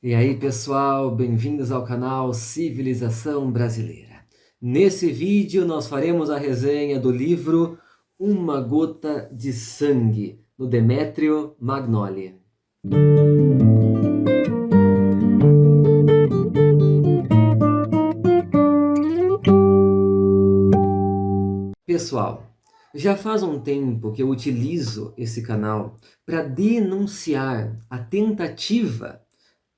E aí, pessoal, bem-vindos ao canal Civilização Brasileira. Nesse vídeo nós faremos a resenha do livro Uma Gota de Sangue, do Demetrio Magnoli. Pessoal, já faz um tempo que eu utilizo esse canal para denunciar a tentativa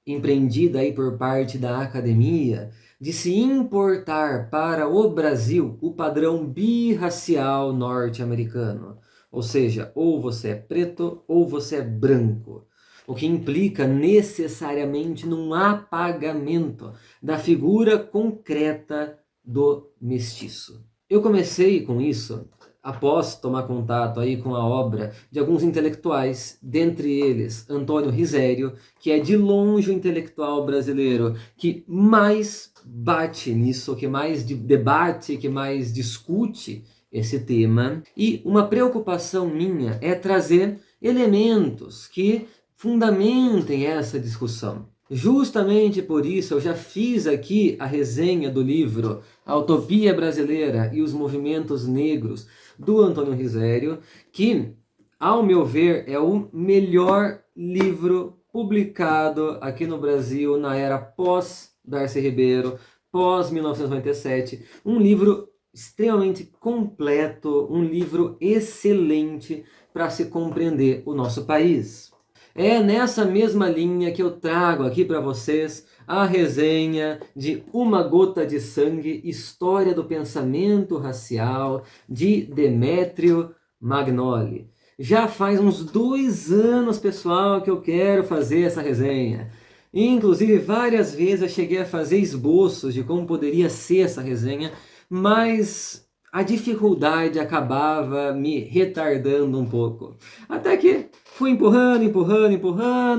empreendida aí por parte da academia de se importar para o Brasil o padrão birracial norte-americano. Ou seja, ou você é preto ou você é branco. O que implica necessariamente num apagamento da figura concreta do mestiço. Eu comecei com isso após tomar contato aí com a obra de alguns intelectuais, dentre eles Antônio Risério, que é de longe o intelectual brasileiro que mais bate nisso, que mais debate, que mais discute esse tema. E uma preocupação minha é trazer elementos que fundamentem essa discussão. Justamente por isso eu já fiz aqui a resenha do livro A Utopia Brasileira e os Movimentos Negros, do Antônio Risério, que, ao meu ver, é o melhor livro publicado aqui no Brasil na era pós-Darcy Ribeiro, pós-1997. Um livro extremamente completo, um livro excelente para se compreender o nosso país. É nessa mesma linha que eu trago aqui para vocês a resenha de Uma Gota de Sangue, História do Pensamento Racial, de Demetrio Magnoli. Já faz uns 2 anos, pessoal, que eu quero fazer essa resenha. Inclusive, várias vezes eu cheguei a fazer esboços de como poderia ser essa resenha, mas a dificuldade acabava me retardando um pouco. Até que fui empurrando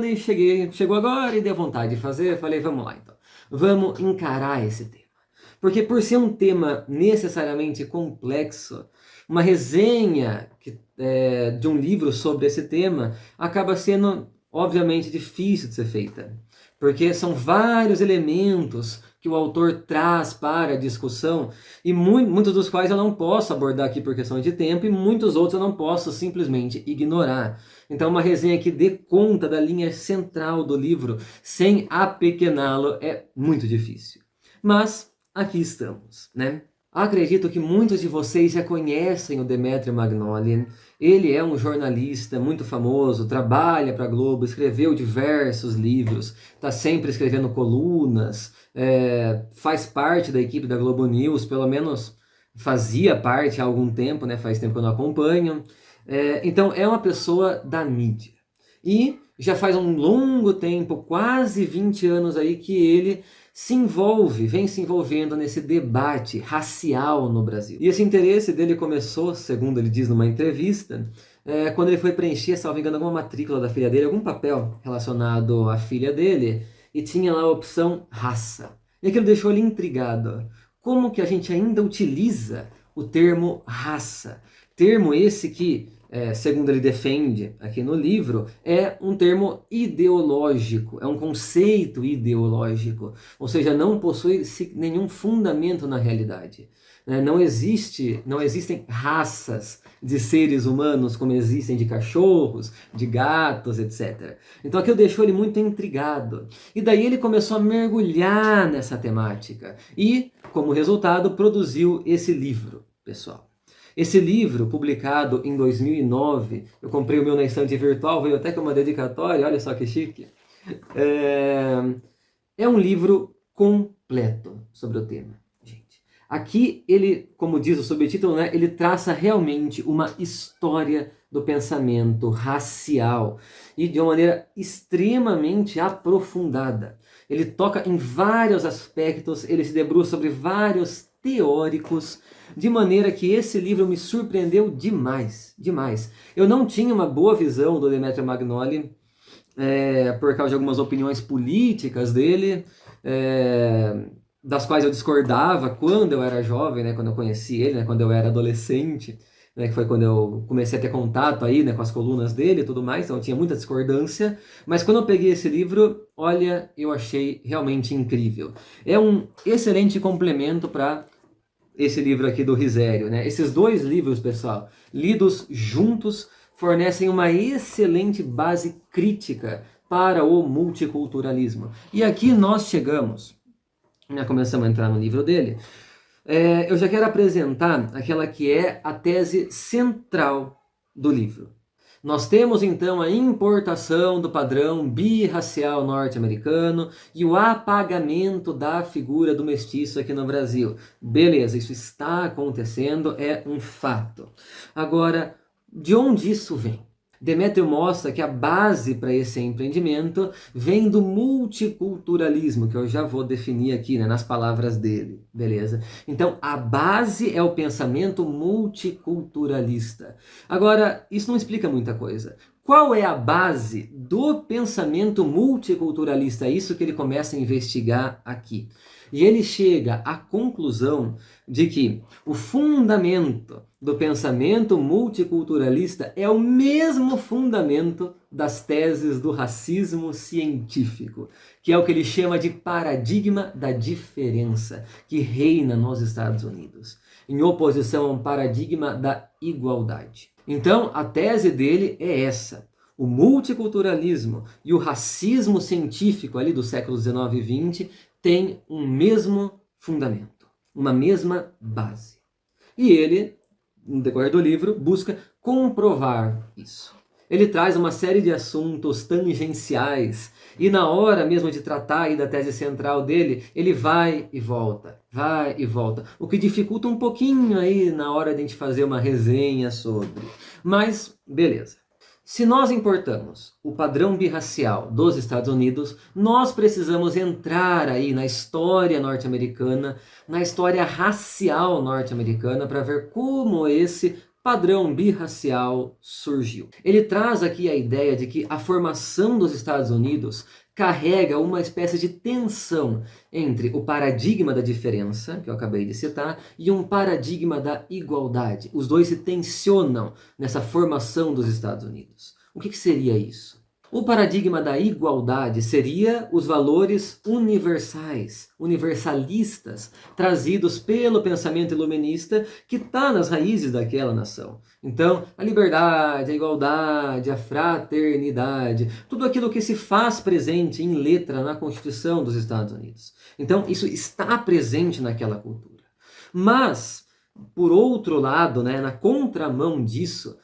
e chegou agora e deu vontade de fazer. Falei, vamos lá então. Vamos encarar esse tema. Porque por ser um tema necessariamente complexo, uma resenha de um livro sobre esse tema acaba sendo, obviamente, difícil de ser feita. Porque são vários elementos que o autor traz para a discussão e muitos dos quais eu não posso abordar aqui por questão de tempo e muitos outros eu não posso simplesmente ignorar. Então uma resenha que dê conta da linha central do livro sem apequená-lo é muito difícil. Mas aqui estamos, né? Acredito que muitos de vocês já conhecem o Demetrio Magnoli. Ele é um jornalista muito famoso, trabalha para a Globo, escreveu diversos livros, está sempre escrevendo colunas, faz parte da equipe da Globo News, pelo menos fazia parte há algum tempo, né? Faz tempo que eu não acompanho. Então é uma pessoa da mídia. E já faz um longo tempo, quase 20 anos aí, que ele vem se envolvendo nesse debate racial no Brasil. E esse interesse dele começou, segundo ele diz numa entrevista, quando ele foi preencher, se não me engano, alguma matrícula da filha dele, algum papel relacionado à filha dele, e tinha lá a opção raça. E aquilo deixou ele intrigado. Como que a gente ainda utiliza o termo raça? Termo esse que, segundo ele defende aqui no livro, é um termo ideológico, é um conceito ideológico, ou seja, não possui nenhum fundamento na realidade. Não existem raças de seres humanos como existem de cachorros, de gatos, etc. Então aquilo deixou ele muito intrigado. E daí ele começou a mergulhar nessa temática e, como resultado, produziu esse livro, pessoal. Esse livro, publicado em 2009, eu comprei o meu na estante virtual, veio até com uma dedicatória, olha só que chique. É um livro completo sobre o tema, gente. Aqui ele, como diz o subtítulo, né, ele traça realmente uma história do pensamento racial e de uma maneira extremamente aprofundada. Ele toca em vários aspectos, ele se debruça sobre vários teóricos, de maneira que esse livro me surpreendeu demais, demais. Eu não tinha uma boa visão do Demetrio Magnoli, por causa de algumas opiniões políticas dele, das quais eu discordava quando eu era jovem, né, quando eu conheci ele, né, quando eu era adolescente. né, que foi quando eu comecei a ter contato aí, né, com as colunas dele e tudo mais, então tinha muita discordância, mas quando eu peguei esse livro, olha, eu achei realmente incrível. É um excelente complemento para esse livro aqui do Risério, né? Esses dois livros, pessoal, lidos juntos, fornecem uma excelente base crítica para o multiculturalismo. E aqui nós chegamos, né, começamos a entrar no livro dele, eu já quero apresentar aquela que é a tese central do livro. Nós temos então a importação do padrão birracial norte-americano e o apagamento da figura do mestiço aqui no Brasil. Beleza, isso está acontecendo, é um fato. Agora, de onde isso vem? Demétrio mostra que a base para esse empreendimento vem do multiculturalismo, que eu já vou definir aqui, né, nas palavras dele, beleza? Então, a base é o pensamento multiculturalista. Agora, isso não explica muita coisa. Qual é a base do pensamento multiculturalista? É isso que ele começa a investigar aqui. E ele chega à conclusão de que o fundamento do pensamento multiculturalista é o mesmo fundamento das teses do racismo científico, que é o que ele chama de paradigma da diferença, que reina nos Estados Unidos, em oposição a um paradigma da igualdade. Então, a tese dele é essa. O multiculturalismo e o racismo científico ali do século XIX e XX têm um mesmo fundamento, uma mesma base. E ele, no decorrer do livro, busca comprovar isso. Ele traz uma série de assuntos tangenciais e na hora mesmo de tratar aí da tese central dele, ele vai e volta, o que dificulta um pouquinho aí na hora de a gente fazer uma resenha sobre. Mas, beleza. Se nós importamos o padrão birracial dos Estados Unidos, nós precisamos entrar aí na história norte-americana, na história racial norte-americana, para ver como esse padrão birracial surgiu. Ele traz aqui a ideia de que a formação dos Estados Unidos carrega uma espécie de tensão entre o paradigma da diferença, que eu acabei de citar, e um paradigma da igualdade. Os dois se tensionam nessa formação dos Estados Unidos. O que seria isso? O paradigma da igualdade seria os valores universais, universalistas, trazidos pelo pensamento iluminista que está nas raízes daquela nação. Então, a liberdade, a igualdade, a fraternidade, tudo aquilo que se faz presente em letra na Constituição dos Estados Unidos. Então, isso está presente naquela cultura. Mas, por outro lado, né, na contramão disso,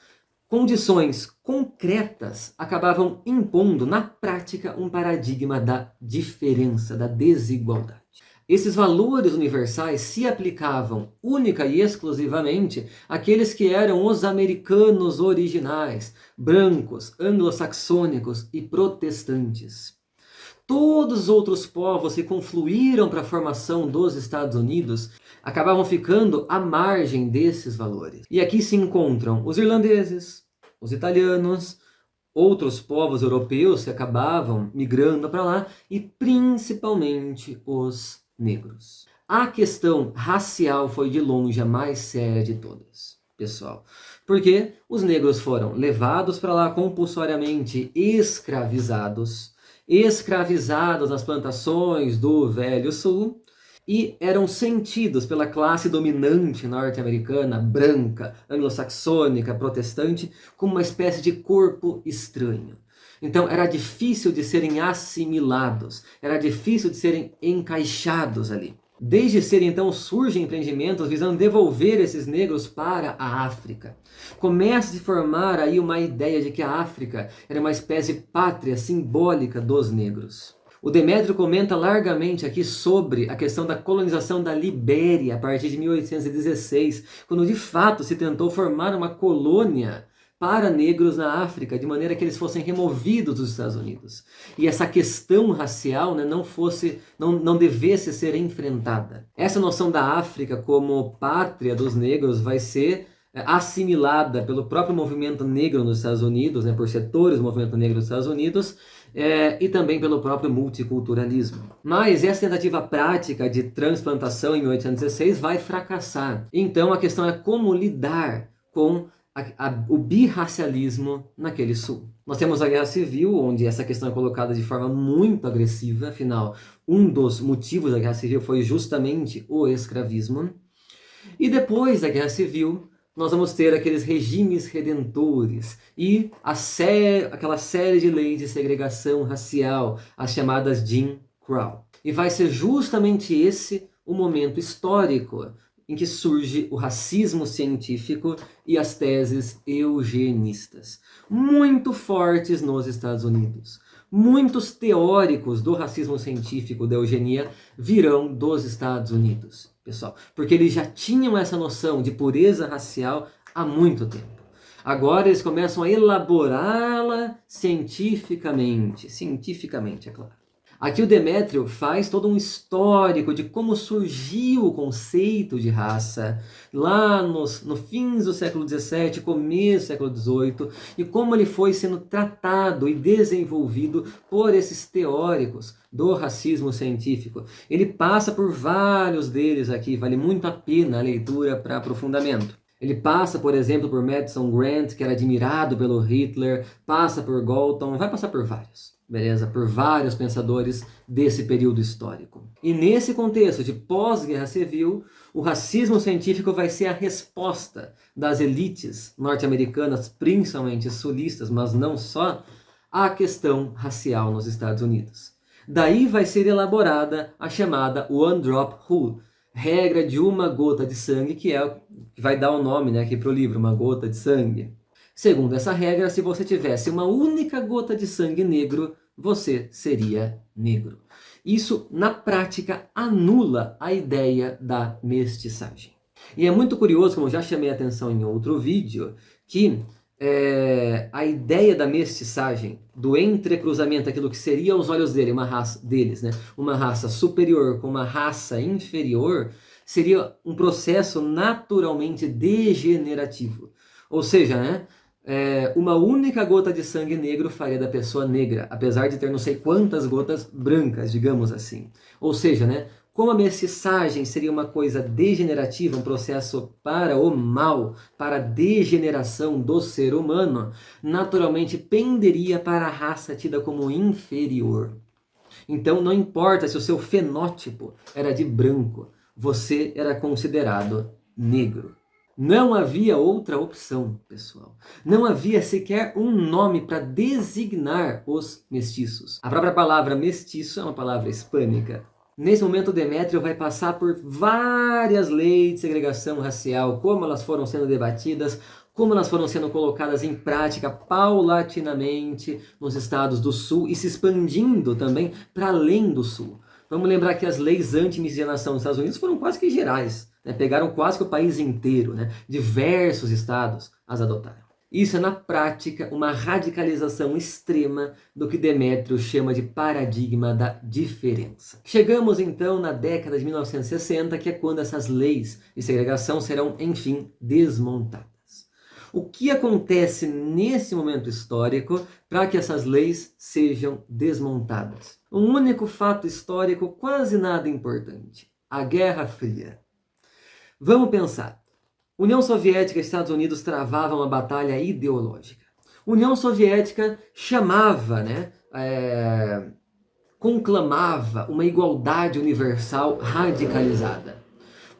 condições concretas acabavam impondo na prática um paradigma da diferença, da desigualdade. Esses valores universais se aplicavam única e exclusivamente àqueles que eram os americanos originais, brancos, anglo-saxônicos e protestantes. Todos os outros povos que confluíram para a formação dos Estados Unidos acabavam ficando à margem desses valores. E aqui se encontram os irlandeses, os italianos, outros povos europeus que acabavam migrando para lá e principalmente os negros. A questão racial foi de longe a mais séria de todas, pessoal, porque os negros foram levados para lá compulsoriamente escravizados nas plantações do Velho Sul e eram sentidos pela classe dominante norte-americana, branca, anglo-saxônica, protestante, como uma espécie de corpo estranho. Então era difícil de serem assimilados, era difícil de serem encaixados ali. Desde cedo, então, surgem empreendimentos visando devolver esses negros para a África. Começa a se formar aí uma ideia de que a África era uma espécie de pátria simbólica dos negros. O Demétrio comenta largamente aqui sobre a questão da colonização da Libéria a partir de 1816, quando de fato se tentou formar uma colônia para negros na África, de maneira que eles fossem removidos dos Estados Unidos. E essa questão racial, né, não devesse ser enfrentada. Essa noção da África como pátria dos negros vai ser assimilada pelo próprio movimento negro nos Estados Unidos, né, por setores do movimento negro nos Estados Unidos, e também pelo próprio multiculturalismo. Mas essa tentativa prática de transplantação em 1816 vai fracassar. Então a questão é como lidar com o birracialismo naquele sul. Nós temos a Guerra Civil, onde essa questão é colocada de forma muito agressiva, afinal, um dos motivos da Guerra Civil foi justamente o escravismo. E depois da Guerra Civil, nós vamos ter aqueles regimes redentores e aquela série de leis de segregação racial, as chamadas Jim Crow. E vai ser justamente esse o momento histórico em que surge o racismo científico e as teses eugenistas, muito fortes nos Estados Unidos. Muitos teóricos do racismo científico, da eugenia, virão dos Estados Unidos, pessoal, porque eles já tinham essa noção de pureza racial há muito tempo. Agora eles começam a elaborá-la cientificamente, é claro. Aqui o Demétrio faz todo um histórico de como surgiu o conceito de raça lá no fim do século XVII, começo do século XVIII, e como ele foi sendo tratado e desenvolvido por esses teóricos do racismo científico. Ele passa por vários deles aqui, vale muito a pena a leitura para aprofundamento. Ele passa, por exemplo, por Madison Grant, que era admirado pelo Hitler, passa por Galton, vai passar por vários. Beleza? Por vários pensadores desse período histórico. E nesse contexto de pós-guerra civil, o racismo científico vai ser a resposta das elites norte-americanas, principalmente sulistas, mas não só, à questão racial nos Estados Unidos. Daí vai ser elaborada a chamada One Drop Rule, regra de uma gota de sangue, que vai dar o nome, né, aqui para o livro, uma gota de sangue. Segundo essa regra, se você tivesse uma única gota de sangue negro, você seria negro. Isso, na prática, anula a ideia da mestiçagem. E é muito curioso, como eu já chamei a atenção em outro vídeo, que a ideia da mestiçagem, do entrecruzamento, aquilo que seria aos olhos deles, né, uma raça superior com uma raça inferior, seria um processo naturalmente degenerativo. Ou seja, né, uma única gota de sangue negro faria da pessoa negra, apesar de ter não sei quantas gotas brancas, digamos assim. Ou seja, né, como a mestiçagem seria uma coisa degenerativa, um processo para o mal, para a degeneração do ser humano, naturalmente penderia para a raça tida como inferior. Então não importa se o seu fenótipo era de branco, você era considerado negro. Não havia outra opção, pessoal. Não havia sequer um nome para designar os mestiços. A própria palavra mestiço é uma palavra hispânica. Nesse momento, Demétrio vai passar por várias leis de segregação racial, como elas foram sendo debatidas, como elas foram sendo colocadas em prática paulatinamente nos estados do Sul e se expandindo também para além do Sul. Vamos lembrar que as leis anti-miscigenação nos Estados Unidos foram quase que gerais, né? Pegaram quase que o país inteiro, né? Diversos estados as adotaram. Isso é, na prática, uma radicalização extrema do que Demétrio chama de paradigma da diferença. Chegamos, então, na década de 1960, que é quando essas leis de segregação serão, enfim, desmontadas. O que acontece nesse momento histórico para que essas leis sejam desmontadas? Um único fato histórico quase nada importante: a Guerra Fria. Vamos pensar. União Soviética e Estados Unidos travavam uma batalha ideológica. União Soviética chamava, conclamava uma igualdade universal radicalizada.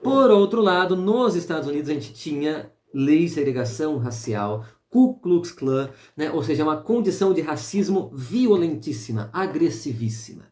Por outro lado, nos Estados Unidos a gente tinha lei de segregação racial, Ku Klux Klan, ou seja, uma condição de racismo violentíssima, agressivíssima.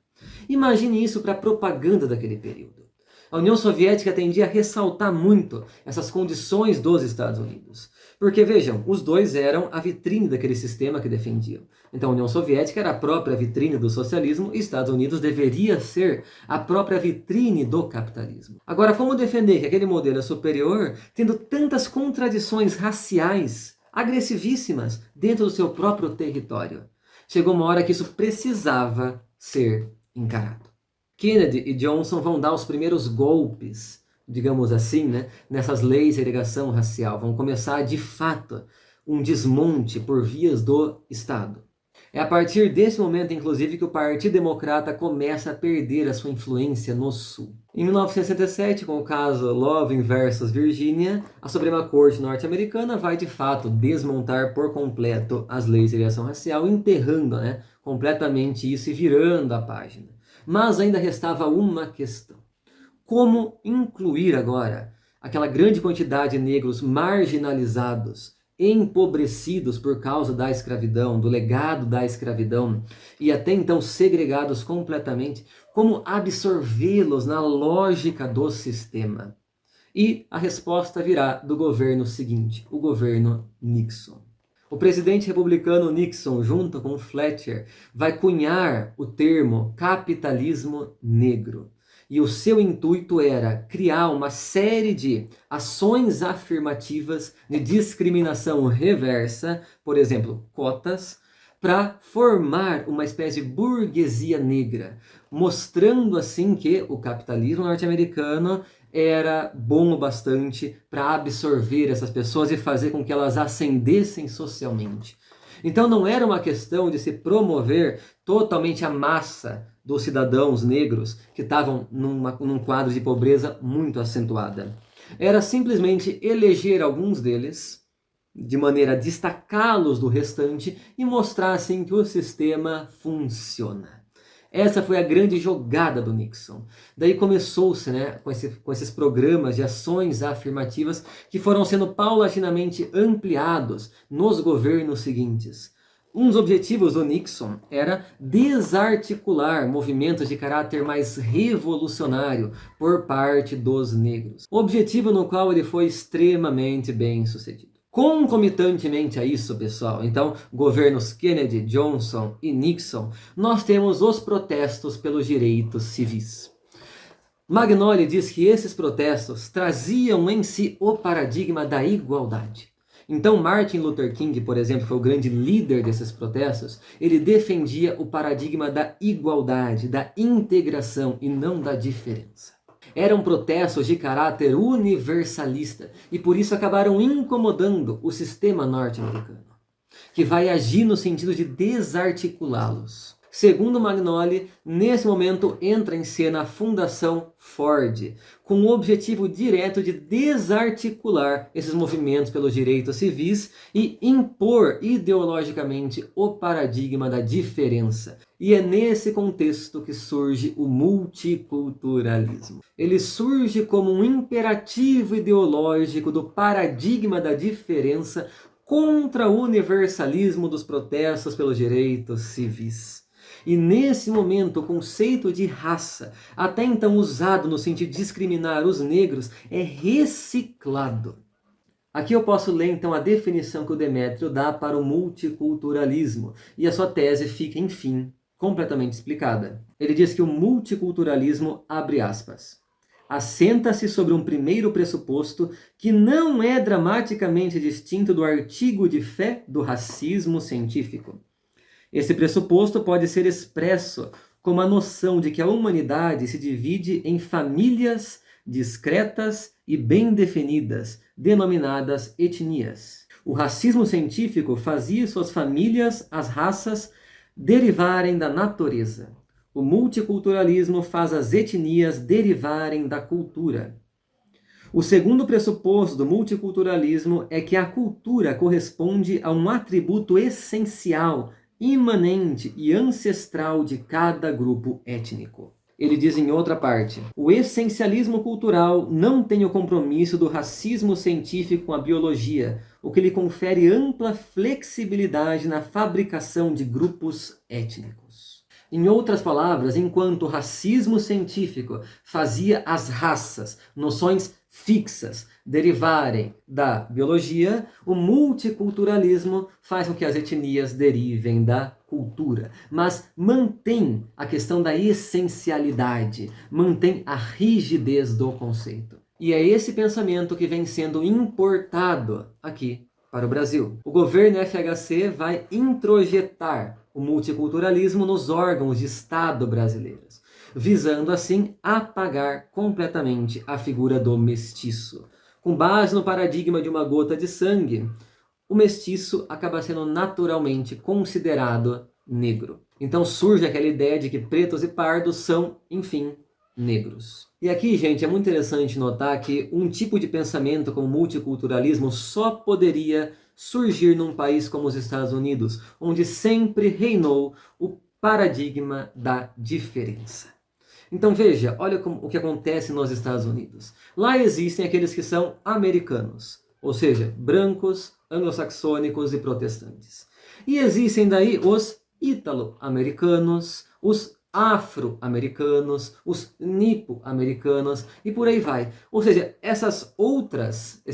Imagine isso para a propaganda daquele período. A União Soviética tendia a ressaltar muito essas condições dos Estados Unidos. Porque, vejam, os dois eram a vitrine daquele sistema que defendiam. Então, a União Soviética era a própria vitrine do socialismo e Estados Unidos deveria ser a própria vitrine do capitalismo. Agora, como defender que aquele modelo é superior, tendo tantas contradições raciais agressivíssimas dentro do seu próprio território? Chegou uma hora que isso precisava ser encarado. Kennedy e Johnson vão dar os primeiros golpes, digamos assim, nessas leis de segregação racial. Vão começar, de fato, um desmonte por vias do Estado. É a partir desse momento, inclusive, que o Partido Democrata começa a perder a sua influência no Sul. Em 1967, com o caso Loving versus Virginia, a Suprema Corte norte-americana vai, de fato, desmontar por completo as leis de segregação racial, enterrando, completamente isso e virando a página. Mas ainda restava uma questão. Como incluir agora aquela grande quantidade de negros marginalizados, empobrecidos por causa da escravidão, do legado da escravidão, e até então segregados completamente, como absorvê-los na lógica do sistema? E a resposta virá do governo seguinte, o governo Nixon. O presidente republicano Nixon, junto com Fletcher, vai cunhar o termo capitalismo negro. E o seu intuito era criar uma série de ações afirmativas de discriminação reversa, por exemplo, cotas, para formar uma espécie de burguesia negra, mostrando assim que o capitalismo norte-americano era bom o bastante para absorver essas pessoas e fazer com que elas ascendessem socialmente. Então não era uma questão de se promover totalmente a massa dos cidadãos negros que estavam num quadro de pobreza muito acentuada. Era simplesmente eleger alguns deles, de maneira a destacá-los do restante e mostrar assim que o sistema funciona. Essa foi a grande jogada do Nixon. Daí começou-se com esses programas de ações afirmativas que foram sendo paulatinamente ampliados nos governos seguintes. Um dos objetivos do Nixon era desarticular movimentos de caráter mais revolucionário por parte dos negros. Objetivo no qual ele foi extremamente bem sucedido. Concomitantemente a isso, pessoal, então, governos Kennedy, Johnson e Nixon, nós temos os protestos pelos direitos civis. Magnoli diz que esses protestos traziam em si o paradigma da igualdade. Então Martin Luther King, por exemplo, foi o grande líder desses protestos, ele defendia o paradigma da igualdade, da integração e não da diferença. Eram protestos de caráter universalista e por isso acabaram incomodando o sistema norte-americano, que vai agir no sentido de desarticulá-los. Segundo Magnoli, nesse momento entra em cena a Fundação Ford, com o objetivo direto de desarticular esses movimentos pelos direitos civis e impor ideologicamente o paradigma da diferença. E é nesse contexto que surge o multiculturalismo. Ele surge como um imperativo ideológico do paradigma da diferença contra o universalismo dos protestos pelos direitos civis. E nesse momento o conceito de raça, até então usado no sentido de discriminar os negros, é reciclado. Aqui eu posso ler então a definição que o Demétrio dá para o multiculturalismo, e a sua tese fica, enfim, completamente explicada. Ele diz que o multiculturalismo, abre aspas, assenta-se sobre um primeiro pressuposto que não é dramaticamente distinto do artigo de fé do racismo científico. Esse pressuposto pode ser expresso como a noção de que a humanidade se divide em famílias discretas e bem definidas, denominadas etnias. O racismo científico fazia suas famílias, as raças, derivarem da natureza. O multiculturalismo faz as etnias derivarem da cultura. O segundo pressuposto do multiculturalismo é que a cultura corresponde a um atributo essencial, imanente e ancestral de cada grupo étnico. Ele diz em outra parte, o essencialismo cultural não tem o compromisso do racismo científico com a biologia, o que lhe confere ampla flexibilidade na fabricação de grupos étnicos. Em outras palavras, enquanto o racismo científico fazia as raças, noções fixas, derivarem da biologia, o multiculturalismo faz com que as etnias derivem da cultura, mas mantém a questão da essencialidade, mantém a rigidez do conceito. E é esse pensamento que vem sendo importado aqui para o Brasil. O governo FHC vai introjetar o multiculturalismo nos órgãos de Estado brasileiros, visando assim apagar completamente a figura do mestiço. Com base no paradigma de uma gota de sangue, o mestiço acaba sendo naturalmente considerado negro. Então surge aquela ideia de que pretos e pardos são, enfim, negros. E aqui, gente, é muito interessante notar que um tipo de pensamento como multiculturalismo só poderia surgir num país como os Estados Unidos, onde sempre reinou o paradigma da diferença. Então veja, olha o que acontece nos Estados Unidos. Lá existem aqueles que são americanos, ou seja, brancos, anglo-saxônicos e protestantes. E existem daí os ítalo-americanos, os afro-americanos, os nipo-americanos e por aí vai. Ou seja, esses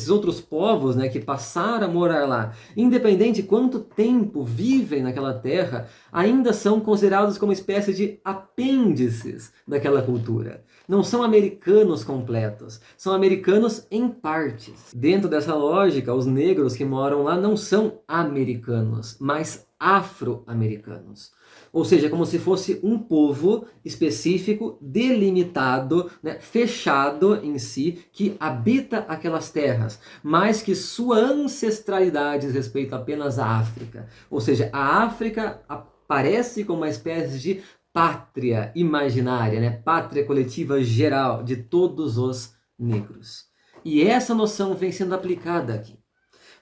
outros povos, né, que passaram a morar lá, independente de quanto tempo vivem naquela terra, ainda são considerados como espécie de apêndices daquela cultura. Não são americanos completos, são americanos em partes. Dentro dessa lógica, os negros que moram lá não são americanos, mas afro-americanos. Ou seja, como se fosse um povo específico, delimitado, né, fechado em si, que habita aquelas terras, mas que sua ancestralidade diz respeito apenas à África. Ou seja, a África aparece como uma espécie de pátria imaginária, né, pátria coletiva geral de todos os negros. E essa noção vem sendo aplicada aqui.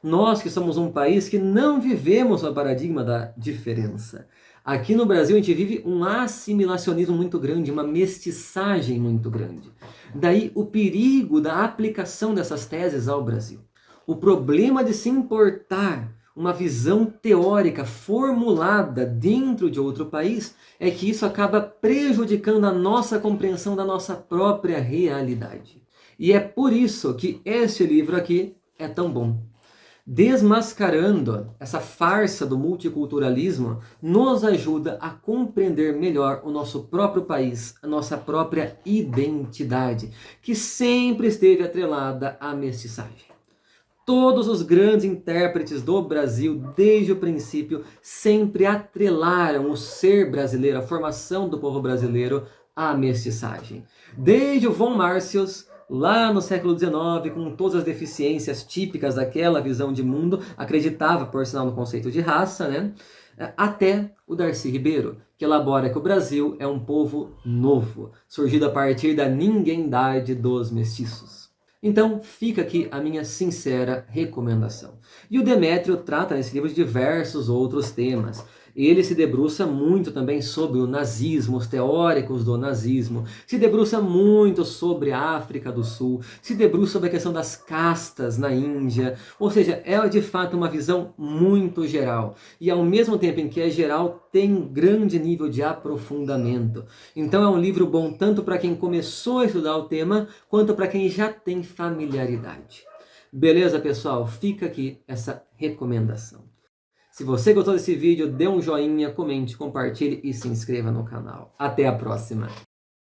Nós que somos um país que não vivemos o paradigma da diferença. Aqui no Brasil a gente vive um assimilacionismo muito grande, uma mestiçagem muito grande. Daí o perigo da aplicação dessas teses ao Brasil. O problema de se importar uma visão teórica formulada dentro de outro país é que isso acaba prejudicando a nossa compreensão da nossa própria realidade. E é por isso que este livro aqui é tão bom. Desmascarando essa farsa do multiculturalismo, nos ajuda a compreender melhor o nosso próprio país, a nossa própria identidade, que sempre esteve atrelada à mestiçagem. Todos os grandes intérpretes do Brasil, desde o princípio, sempre atrelaram o ser brasileiro, a formação do povo brasileiro, à mestiçagem. Desde o von Marcius, lá no século XIX, com todas as deficiências típicas daquela visão de mundo, acreditava, por sinal, no conceito de raça, né? Até o Darcy Ribeiro, que elabora que o Brasil é um povo novo, surgido a partir da ninguémdade dos mestiços. Então, fica aqui a minha sincera recomendação. E o Demétrio trata nesse livro de diversos outros temas. Ele se debruça muito também sobre o nazismo, os teóricos do nazismo, se debruça muito sobre a África do Sul, se debruça sobre a questão das castas na Índia, ou seja, é de fato uma visão muito geral. E ao mesmo tempo em que é geral, tem um grande nível de aprofundamento. Então é um livro bom tanto para quem começou a estudar o tema, quanto para quem já tem familiaridade. Beleza, pessoal? Fica aqui essa recomendação. Se você gostou desse vídeo, dê um joinha, comente, compartilhe e se inscreva no canal. Até a próxima!